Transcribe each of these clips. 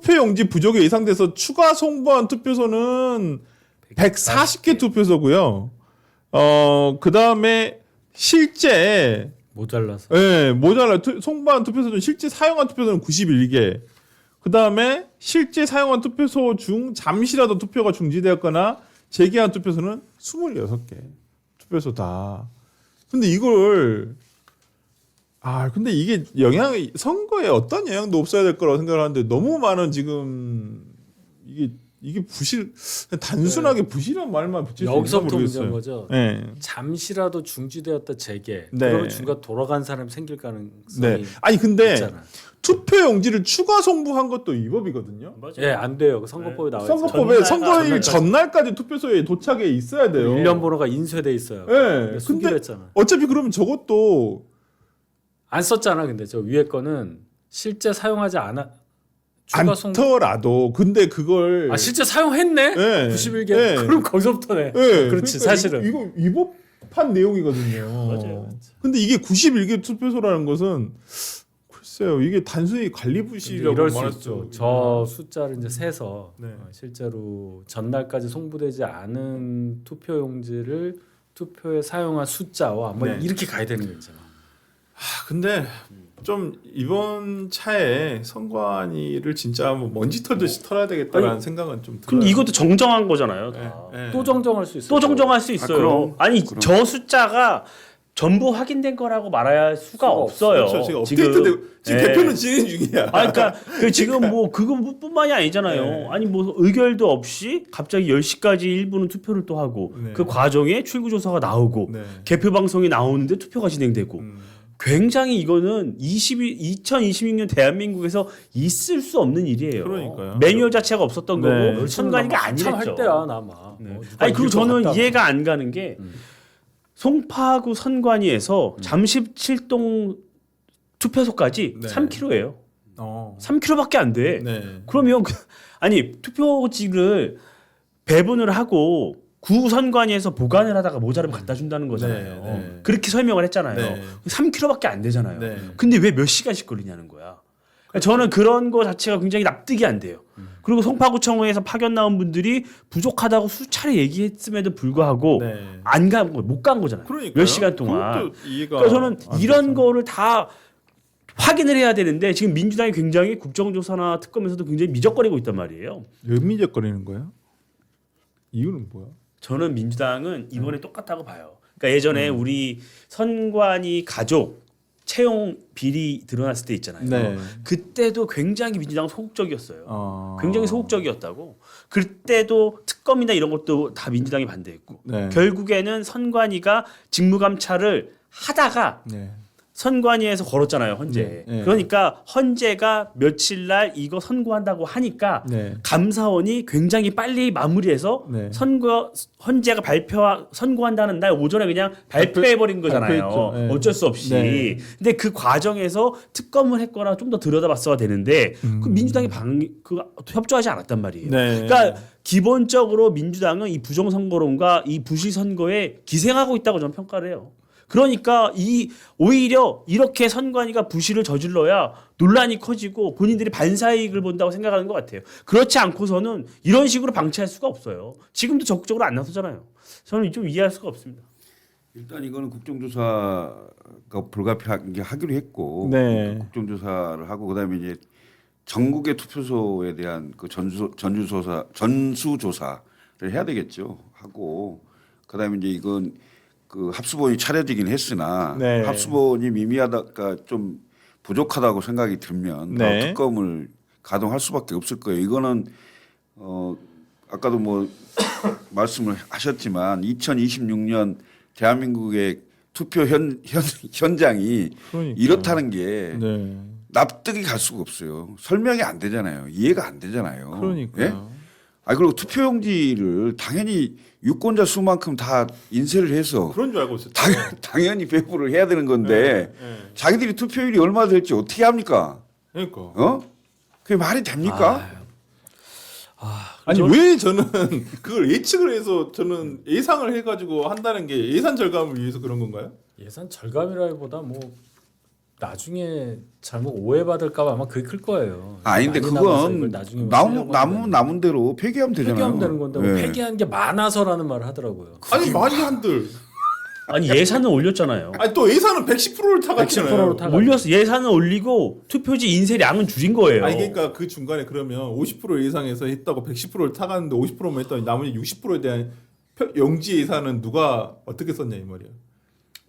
투표용지 부족이 예상돼서 추가 송부한 투표소는 140개 투표소고요. 그다음에 실제 모자라서. 네, 송부한 투표소 중 실제 사용한 투표소는 91개. 그다음에 실제 사용한 투표소 중 잠시라도 투표가 중지되었거나 재개한 투표소는 26개. 투표소 다. 근데 근데 이게 선거에 어떤 영향도 없어야 될 거라고 생각을 하는데 너무 많은 지금 이게 부실, 단순하게 부실한 말만 붙일 수 있나 여기서부터 모르겠어요. 문제인 거죠. 네. 잠시라도 중지되었다 재개. 네. 그러면 중간 돌아간 사람이 생길 가능성이 네. 아니 근데 있잖아. 투표용지를 추가 송부한 것도 위법이거든요. 예, 안 돼요. 선거법에 나와 있어요. 선거법에 선거일 전날까지 투표소에 도착해 있어야 돼요. 일련 번호가 인쇄돼 있어요. 네. 숨기로 근데 했잖아. 어차피 그러면 저것도 안 썼잖아. 근데 저 위에 거는 실제 사용하지 않아. 추가 송. 않더라도 근데 그걸 실제 사용했네. 네. 91개. 네. 그럼 거기서부터네. 네. 그렇지. 그러니까 사실은. 이거 위법한 내용이거든요. 맞아요. 근데 이게 91개 투표소라는 것은 글쎄요. 이게 단순히 관리 근데 부실이라고 이럴 수 말할 있죠. 수 저 숫자를 이제 세서 네. 실제로 전날까지 송부되지 않은 투표용지를 투표에 사용한 숫자와 뭐 네. 이렇게 가야 되는 거 있잖아. 근데 좀 이번 차에 선관위를 진짜 뭐 먼지 털듯이 털어야 되겠다라는 생각은 좀 들어요. 근데 이것도 정정한 거잖아요. 다. 네. 또 정정할 수 있어. 또 정정할 수 있어요. 그럼. 아니 그럼. 저 숫자가 전부 확인된 거라고 말할 수가 없어요. 그렇죠. 지금 업데이트되고 지금 네. 대표는 진행 중이야. 그러니까 지금 뭐 그것뿐만이 아니잖아요. 네. 아니 뭐 의결도 없이 갑자기 10시까지 일부는 투표를 또 하고 네. 그 과정에 출구조사가 나오고 네. 개표 방송이 나오는데 투표가 진행되고 음. 굉장히 이거는 2026년 대한민국에서 있을 수 없는 일이에요. 그러니까요. 매뉴얼 자체가 없었던 네. 거고 선관위가 한참 할 아니랬죠. 때야 나마. 네. 누가 아니 그리고 이길 것 저는 같다고. 이해가 안 가는 게 송파구 선관위에서 잠실동 투표소까지 네. 3km예요. 3km밖에 안 돼. 네. 그러면 아니 투표지를 배분을 하고 구 선관위에서 보관을 하다가 모자르면 갖다 준다는 거잖아요. 네, 네. 그렇게 설명을 했잖아요. 네. 3km밖에 안 되잖아요. 네. 근데 왜 몇 시간씩 걸리냐는 거야. 그러니까 저는 그런 거 자체가 굉장히 납득이 안 돼요. 그리고 송파구청에서 파견 나온 분들이 부족하다고 수차례 얘기했음에도 불구하고 네. 못 간 거잖아요. 그러니까요. 몇 시간 동안. 그것도 이해가 그러니까 저는 안 이런 됐어요. 거를 다 확인을 해야 되는데 지금 민주당이 굉장히 국정조사나 특검에서도 굉장히 미적거리고 있단 말이에요. 왜 미적거리는 거예요? 이유는 뭐야? 저는 민주당은 이번에 똑같다고 봐요. 그러니까 예전에 우리 선관위 가족 채용 비리 드러났을 때 있잖아요. 네. 그때도 굉장히 민주당은 소극적이었어요. 굉장히 아. 소극적이었다고. 그때도 특검이나 이런 것도 다 민주당이 반대했고 네. 결국에는 선관위가 직무감찰을 하다가 네. 선관위에서 걸었잖아요, 헌재. 네. 그러니까 헌재가 며칠 날 이거 선고한다고 하니까 네. 감사원이 굉장히 빨리 마무리해서 네. 헌재가 선고한다는 날 오전에 그냥 발표해 버린 거잖아요. 발표했죠. 네. 어쩔 수 없이. 네. 근데 그 과정에서 특검을 했거나 좀 더 들여다봤어야 되는데 그 민주당이 협조하지 않았단 말이에요. 네. 그러니까 기본적으로 민주당은 이 부정선거론과 이 부실선거에 기생하고 있다고 저는 평가를 해요. 그러니까 오히려 이렇게 선관위가 부실을 저질러야 논란이 커지고 본인들이 반사이익을 본다고 생각하는 것 같아요. 그렇지 않고서는 이런 식으로 방치할 수가 없어요. 지금도 적극적으로 안 나서잖아요. 저는 좀 이해할 수가 없습니다. 일단 이거는 국정조사가 불가피하게 하기로 했고 네. 그 국정조사를 하고 그다음에 이제 전국의 투표소에 대한 그 전수조사를 해야 되겠죠. 하고 그다음에 이제 이건 그 합수본이 차려지긴 했으나 네. 합수본이 미미하다가 좀 부족하다고 생각이 들면 네. 더 특검을 가동할 수밖에 없을 거예요. 이거는 아까도 뭐 말씀을 하셨지만 2026년 대한민국의 투표 현장이 그러니까요. 이렇다는 게 네. 납득이 갈 수가 없어요. 설명이 안 되잖아요. 이해가 안 되잖아요. 그러니까요. 예? 그리고 투표용지를 당연히 유권자 수만큼 다 인쇄를 해서 그런 줄 알고 있었죠. 당연히 배부를 해야 되는 건데 네. 자기들이 투표율이 얼마 될지 어떻게 합니까? 그러니까. 그게 말이 됩니까? 아니 왜 저는 그걸 예측을 해서 저는 예상을 해가지고 한다는 게 예산 절감을 위해서 그런 건가요? 예산 절감이라기보다 뭐 나중에 잘못 오해받을까봐 아마 그게 클 거예요. 아닌데 많이 남아서 이걸 그건 나중에 남은 대로 폐기하면 되잖아요. 폐기하면 되는 건데 뭐 네. 폐기한 게 많아서라는 말을 하더라고요. 아니 말이 한들. 아니 예산을 올렸잖아요. 아니 또 예산은 110%를 110%로 타갔잖아요. 타- 올려서 예산을 올리고 투표지 인쇄량은 줄인 거예요. 아니 그러니까 그 중간에 그러면 50% 예상해서 했다고 110%를 타갔는데 50%만 했더니 나머지 60%에 대한 영지 예산은 누가 어떻게 썼냐 이 말이야.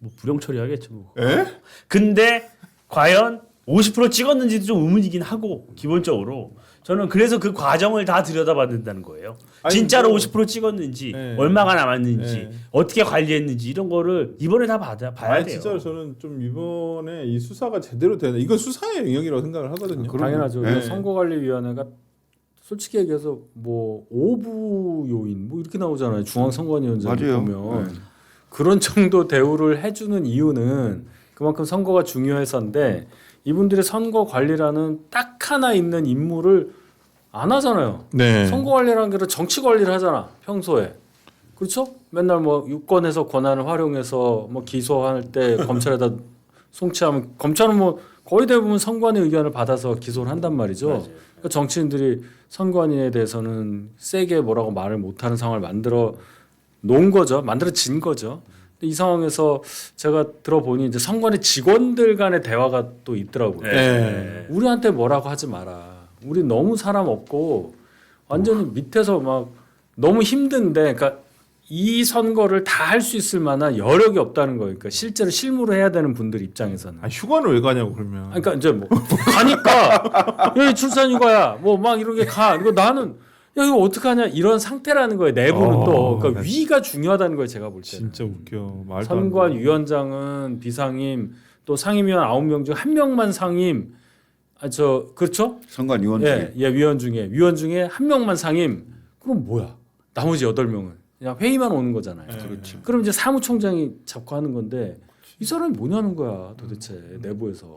뭐 불용 처리하겠죠. 뭐. 에? 근데 과연 50% 찍었는지도 좀 의문이긴 하고 기본적으로 저는 그래서 그 과정을 다 들여다봐야 거예요. 아니, 진짜로 뭐- 50% 찍었는지 네. 얼마가 남았는지 네. 어떻게 관리했는지 이런 거를 이번에 다 봐야 아니 돼요. 진짜로 저는 좀 이번에 이 수사가 제대로 되는 이건 수사의 영역이라고 생각을 하거든요. 그럼- 당연하죠. 네. 선거관리위원회가 솔직히 얘기해서 뭐 오부 요인 뭐 이렇게 나오잖아요. 중앙선관위원장 맞아요. 보면 네. 그런 정도 대우를 해주는 이유는 그만큼 선거가 중요해서인데 이분들의 선거 관리라는 딱 하나 있는 임무를 안 하잖아요. 네. 선거 관리라는 게 정치 관리를 하잖아 평소에. 그렇죠? 맨날 뭐 유권해서 권한을 활용해서 뭐 기소할 때 검찰에다 송치하면 검찰은 뭐 거의 대부분 선관위 의견을 받아서 기소를 한단 말이죠. 그러니까 정치인들이 선관위에 대해서는 세게 뭐라고 말을 못하는 상황을 만들어 놓은 거죠. 만들어진 거죠. 근데 이 상황에서 제가 들어보니 이제 선관위 직원들 간의 대화가 또 있더라고요. 네. 우리한테 뭐라고 하지 마라. 우리 너무 사람 없고 완전히 밑에서 막 너무 힘든데, 그러니까 이 선거를 다 할 수 있을 만한 여력이 없다는 거예요. 그러니까 실제로 실무를 해야 되는 분들 입장에서는. 아 휴가는 왜 가냐고 그러면. 아니, 그러니까 이제 뭐 가니까 여기 출산휴가야 뭐 막 이런 게 가. 이거 나는 야 이거 어떡하냐 이런 상태라는 거예요. 내부는 또 그러니까 위가 중요하다는 거예요. 제가 볼 때는. 진짜 웃겨. 말도 안 돼. 선관위원장은 비상임 또 상임위원 9명 중 1명만 상임. 그렇죠? 선관위원 중에 위원 중에 1명만 상임. 그럼 뭐야? 나머지 8명은 그냥 회의만 오는 거잖아요. 그렇죠. 그럼 이제 사무총장이 잡고 하는 건데 이 사람이 뭐냐는 거야 도대체 내부에서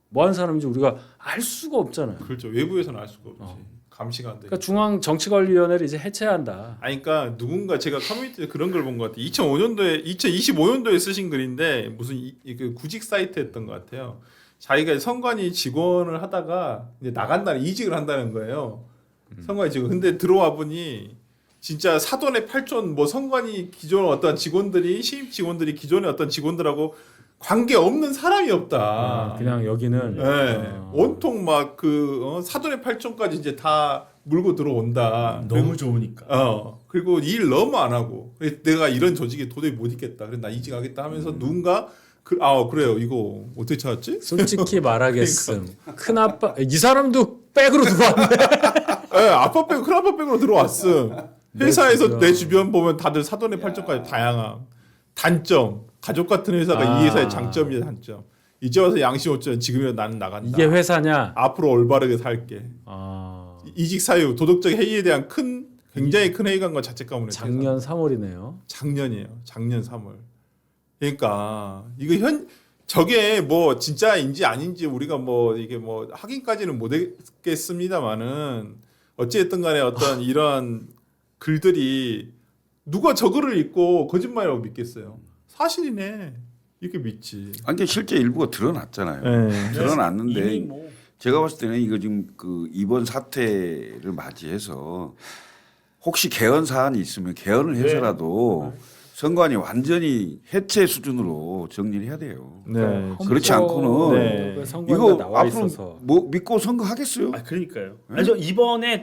뭐 하는 사람인지 우리가 알 수가 없잖아요. 그렇죠. 외부에서는 알 수가 없지. 감시가 안 돼. 그러니까 중앙정치관리위원회를 이제 해체한다. 아니 그러니까 누군가 제가 커뮤니티에 그런 걸 본 것 같아요. 2025년도에 쓰신 글인데 무슨 그 구직 사이트였던 것 같아요. 자기가 선관위 직원을 하다가 이제 나간다는 이직을 한다는 거예요. 선관위 직원. 근데 들어와 보니 진짜 사돈의 팔촌 뭐 선관위 기존 어떤 직원들이 신입 직원들이 기존의 어떤 직원들하고 관계 없는 사람이 없다. 그냥 여기는 네. 온통 막 그 사돈의 팔촌까지 이제 다 물고 들어온다. 너무 좋으니까. 그리고 일 너무 안 하고 그래서 내가 이런 조직에 도저히 못 있겠다. 그래서 나 이직하겠다 하면서 누군가 그래요. 이거 어떻게 찾았지? 솔직히 말하겠음. 큰 아빠 이 사람도 백으로 들어왔네. 네, 아빠 빼고 큰 아빠 빼고 들어왔음. 회사에서 주변. 내 주변 보면 다들 사돈의 팔촌까지 다양함. 단점 가족 같은 회사가 이 회사의 장점이야 단점. 이제 와서 양심 없지만 지금이라도 나는 나간다. 이게 회사냐? 앞으로 올바르게 살게. 이직 사유 도덕적 해이에 대한 굉장히 큰 회의감과 자책감을 작년 3월이네요. 작년이에요. 작년 3월. 그러니까 이거 저게 뭐 진짜인지 아닌지 우리가 뭐 이게 뭐 확인까지는 못했겠습니다만은 어찌됐든 간에 어떤 이런 글들이 누가 저거를 읽고 거짓말이라고 믿겠어요. 사실이네. 이렇게 믿지. 아니 그러니까 실제 일부가 드러났잖아요. 네. 드러났는데 이미 뭐 제가 봤을 때는 이거 지금 그 이번 사태를 맞이해서 혹시 개헌 사안이 있으면 개헌을 해서라도 선관위 완전히 해체 수준으로 정리를 해야 돼요. 네. 그렇지 않고는 네. 선관위가 이거 나와 앞으로 있어서 뭐 믿고 선거하겠어요? 그러니까요. 아니 저 이번에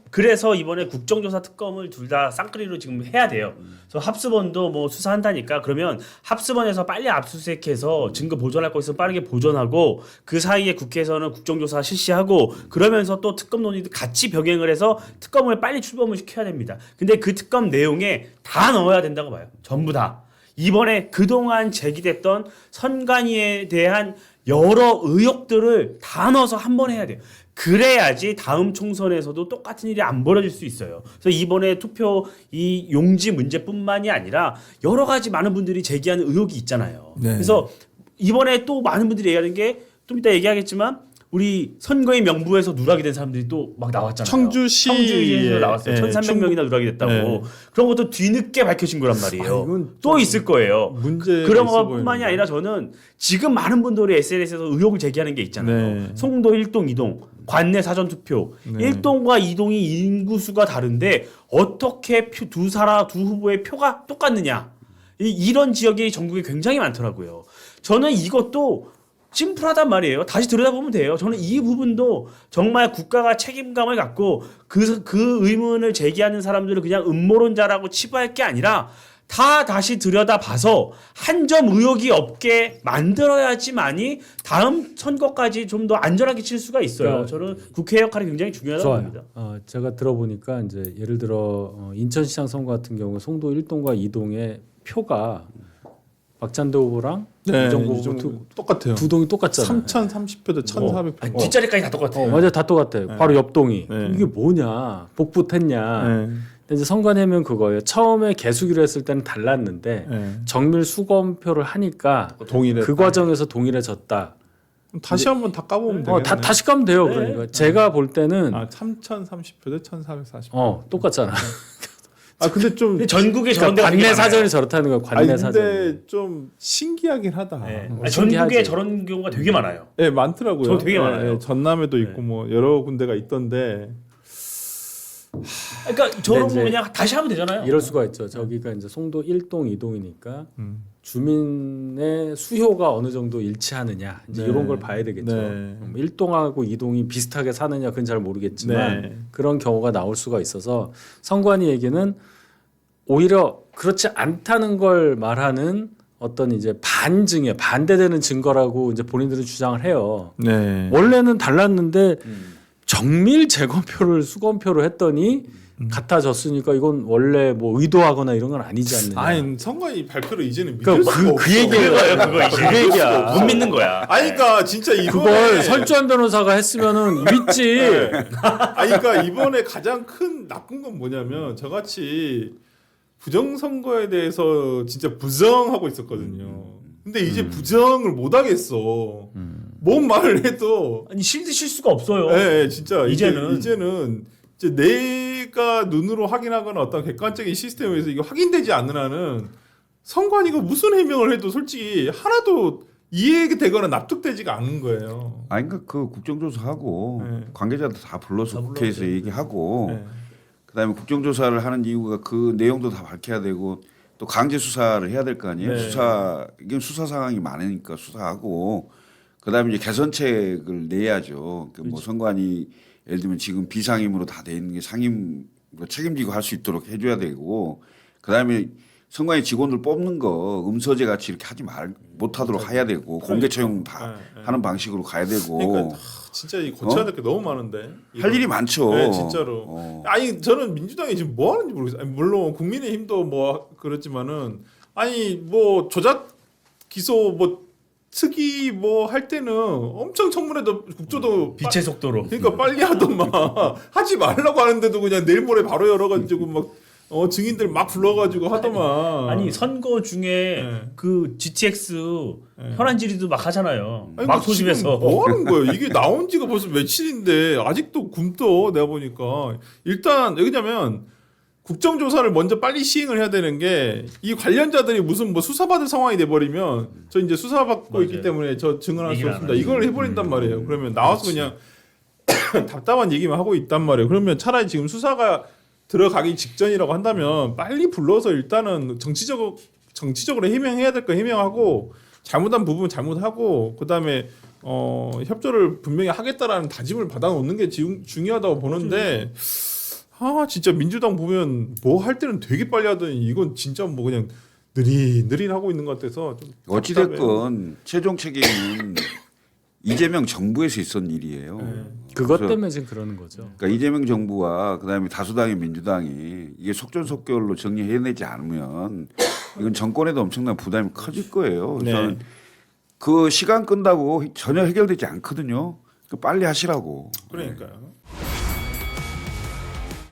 그래서 이번에 국정조사 특검을 둘 다 쌍끌이로 지금 해야 돼요. 그래서 합수본도 뭐 수사한다니까 그러면 합수본에서 빨리 압수수색해서 증거 보존할 거 있으면 빠르게 보존하고 그 사이에 국회에서는 국정조사 실시하고 그러면서 또 특검 논의도 같이 병행을 해서 특검을 빨리 출범을 시켜야 됩니다. 근데 그 특검 내용에 다 넣어야 된다고 봐요. 전부 다. 이번에 그동안 제기됐던 선관위에 대한 여러 의혹들을 다 넣어서 한 번 해야 돼요. 그래야지 다음 총선에서도 똑같은 일이 안 벌어질 수 있어요. 그래서 이번에 투표 이 용지 문제뿐만이 아니라 여러 가지 많은 분들이 제기하는 의혹이 있잖아요. 네. 그래서 이번에 또 많은 분들이 얘기하는 게 좀 이따 얘기하겠지만 우리 선거의 명부에서 누락이 된 사람들이 또 막 나왔잖아요. 청주시에 청주시에서 나왔어요. 1,300명이나 누락이 됐다고. 예. 그런 것도 뒤늦게 밝혀진 거란 말이에요. 아, 이건 또 있을 거예요. 문제가 그런 있어 것뿐만이 보이는데. 아니라 저는 지금 많은 분들이 SNS에서 의혹을 제기하는 게 있잖아요. 네. 송도 1동, 2동 관내 사전 투표 네. 1동과 2동이 인구수가 다른데 어떻게 두 후보의 표가 똑같느냐. 이런 지역이 전국에 굉장히 많더라고요. 저는 이것도 심플하단 말이에요. 다시 들여다보면 돼요. 저는 이 부분도 정말 국가가 책임감을 갖고 그 의문을 제기하는 사람들을 그냥 음모론자라고 치부할 게 아니라 다시 들여다봐서 한 점 의혹이 없게 만들어야지만이 다음 선거까지 좀 더 안전하게 칠 수가 있어요. 그러니까 저는 국회 역할이 굉장히 중요하다고 좋아요. 봅니다. 제가 들어보니까 이제 예를 들어 인천시장 선거 같은 경우 송도 1동과 2동의 표가 박찬대 후보랑 네, 이정구 이 정도 후보 똑같아요. 두 동이 똑같잖아요. 3,030표 대 1,400표. 아니, 뒷자리까지 다 똑같아요. 맞아요, 다 똑같아요. 네. 바로 옆 동이. 네. 이게 뭐냐? 복붙했냐? 네. 근데 이제 선관위면 그거예요. 처음에 개수기로 했을 때는 달랐는데 네. 정밀 수검표를 하니까 동일해. 그 과정에서 동일해졌다. 다시 한번 다 까보면 되겠네. 다시 가면 돼요. 네. 그러니까 제가 볼 때는 3,030표 대 1,440. 똑같잖아. 근데 좀 근데 전국에 저런 데가 관내 되게 사전이 많아요. 저렇다는 거예요. 관내 근데 사전. 좀 신기하긴 하다. 네. 뭐 아니, 신기하지. 전국에 저런 경우가 되게 많아요. 네, 많더라고요. 저 되게 많아요. 전남에도 있고 뭐 여러 군데가 있던데. 그러니까 저런 네, 거 이제 그냥 다시 하면 되잖아요. 이럴 수가 있죠. 저기가 이제 송도 1동, 2동이니까 음. 주민의 수요가 어느 정도 일치하느냐 이제 네. 이런 걸 봐야 되겠죠. 네. 1동하고 2동이 비슷하게 사느냐 그건 잘 모르겠지만 네. 그런 경우가 나올 수가 있어서 선관위에게는 오히려 그렇지 않다는 걸 말하는 어떤 이제 반증에 반대되는 증거라고 이제 본인들은 주장을 해요. 네. 원래는 달랐는데 정밀 재검표를 수검표로 했더니 같아졌으니까 이건 원래 뭐 의도하거나 이런 건 아니지 않느냐. 아니 선관위 발표를 이제는 믿을 그러니까 수가 없어. 그 얘기예요. 그거 이제 그 얘기야. 못 믿는 거야. 아니 그러니까 진짜 이번에 그걸 설주한 변호사가 했으면은 믿지. 그러니까 이번에 가장 큰 나쁜 건 뭐냐면 저같이 부정선거에 대해서 진짜 부정하고 있었거든요. 근데 이제 부정을 못 하겠어. 뭔 말을 해도 아니 실드 실 수가 없어요. 예, 진짜 이제는. 이제는 이제 내가 눈으로 확인하거나 어떤 객관적인 시스템에서 이거 확인되지 않는 한은 선관위가 무슨 해명을 해도 솔직히 하나도 이해되거나 납득되지가 않는 거예요. 아니 그러니까 그 국정조사하고 네. 관계자들 다 불러서 다 국회에서 불러야지. 얘기하고 네. 그다음에 국정조사를 하는 이유가 그 내용도 다 밝혀야 되고 또 강제 수사를 해야 될 거 아니에요. 네. 이게 수사 상황이 많으니까 수사하고 그다음에 이제 개선책을 내야죠. 뭐 선관위 예를 들면 지금 비상임으로 다 돼 있는 게 상임으로 책임지고 할 수 있도록 해줘야 되고 그다음에 선관위 직원들 뽑는 거 음서제 같이 이렇게 하지 못하도록 해야 되고 공개 채용 다 네. 하는 방식으로 가야 되고 그러니까 진짜 이 고쳐야 될 게 너무 많은데 할 일이 많죠. 네, 진짜로. 아니 저는 민주당이 지금 뭐 하는지 모르겠어요. 아니, 물론 국민의힘도 뭐 그렇지만은 아니 뭐 조작 기소 뭐 특이 뭐 할 때는 엄청 청문회도 국조도 빛의 속도로. 그러니까 빨리 하더만 하지 말라고 하는데도 그냥 내일 모레 바로 열어가지고 막 증인들 막 불러가지고 하더만. 아니 선거 중에 네. 그 GTX 네. 현안 질의도 막 하잖아요. 아니, 막 지금 소집해서. 뭐 하는 거예요? 이게 나온 지가 벌써 며칠인데 아직도 굶떠 내가 보니까. 일단 왜냐면 국정조사를 먼저 빨리 시행을 해야 되는 게 이 관련자들이 무슨 뭐 수사받을 상황이 돼버리면 저 이제 수사받고 맞아요. 있기 때문에 저 증언할 수 얘기를 안 없습니다. 하지. 이걸 해버린단 말이에요. 그러면 나와서 그냥 답답한 얘기만 하고 있단 말이에요. 그러면 차라리 지금 수사가 들어가기 직전이라고 한다면 빨리 불러서 일단은 정치적으로 해명해야 될 거 해명하고 잘못한 부분 잘못하고 그다음에 협조를 분명히 하겠다라는 다짐을 받아놓는 게 지금 중요하다고 보는데 진짜 민주당 보면 뭐 할 때는 되게 빨리 하더니 이건 진짜 뭐 그냥 느릿느릿 하고 있는 것 같아서 좀 어찌됐건 최종 책임은 이재명 정부에서 있었던 일이에요. 그것 그래서 때문에 지금 그러는 거죠. 그러니까 이재명 정부와 그다음에 다수당의 민주당이 이게 속전속결로 정리해내지 않으면 이건 정권에도 엄청난 부담이 커질 거예요. 그래서 네. 저는 그 시간 끈다고 전혀 해결되지 않거든요. 빨리 하시라고. 그러니까요.